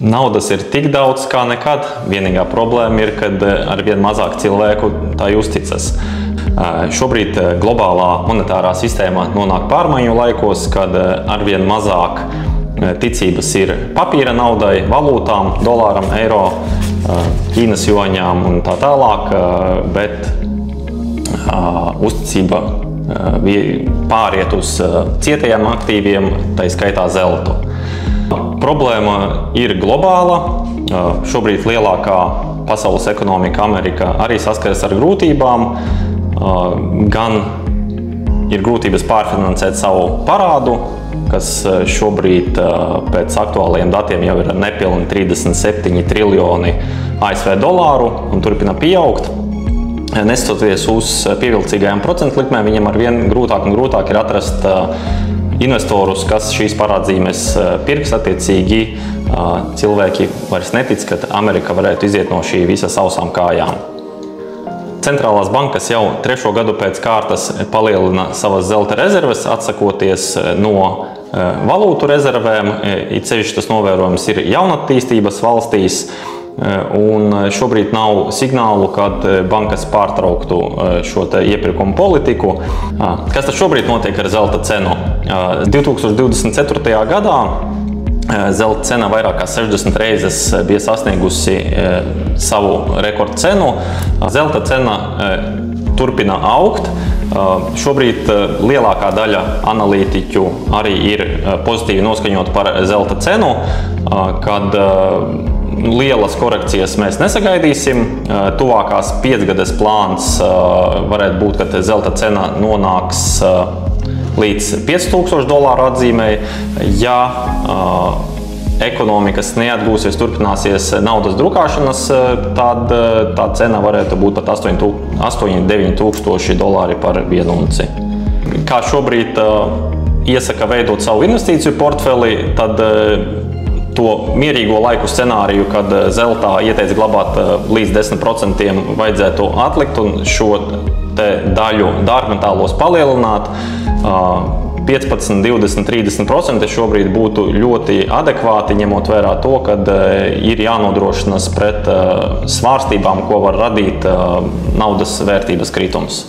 Naudas ir tik daudz kā nekad. Vienīgā problēma ir, kad arvien mazāk cilvēku tā uzticas. Šobrīd globālā monetārā sistēma nonāk pārmaiņu laikos, kad arvien mazāk ticības ir papīra naudai, valūtām, dolāram, eiro, Ķīnas juaņām un tā tālāk, bet uzticība pāriet uz cietajiem aktīviem, tai skaitā zeltu. Problēma ir globāla. Šobrīd lielākā pasaules ekonomika Amerika arī saskaras ar grūtībām. Gan ir grūtības pārfinansēt savu parādu, kas šobrīd pēc aktuālajiem datiem jau ir nepilni 37 triljoni ASV dolāru un turpina pieaugt. Neskatoties uz pievilcīgajām procentu likmēm, viņiem arvien grūtāk un grūtāk ir atrast investorus, kas šīs parādzīmes pirks. Attiecīgi cilvēki vairs netic, ka Amerika varētu iziet no šī visa sausām kājām. Centrālās bankas jau 3. gadu pēc kārtas palielina savas zelta rezerves, atsakoties no valūtu rezervēm. It sevišķi tas novērojams ir jaunatīstības valstīs, un šobrīd nav signālu, kad bankas pārtrauktu šo iepirkumu politiku. Kas tad šobrīd notiek ar zelta cenu? 2024. gadā zelta cena vairāk kā 60 reizes bija sasniegusi savu rekordcenu. Zelta cena turpina augt. Šobrīd lielākā daļa analītiķu arī ir pozitīvi noskaņot par zelta cenu, kad lielas korekcijas mēs nesagaidīsim. Tuvākās 5-gades plāns varētu būt, ka zelta cena nonāks līdz $5000 atzīmei. Ja ekonomikas neatgūsies, turpināsies naudas drukāšanas, tad tā cena varētu būt pat $8–9 tūkstoši par vienu unci. Kā šobrīd iesaka veidot savu investīciju portfeli, tad to mierīgo laiku scenāriju, kad zeltā ieteica glabāt līdz 10% vajadzētu atlikt un šo daļu dārgmetālos palielināt. 15, 20, 30% šobrīd būtu ļoti adekvāti, ņemot vērā to, ka ir jānodrošinas pret svārstībām, ko var radīt naudas vērtības kritums.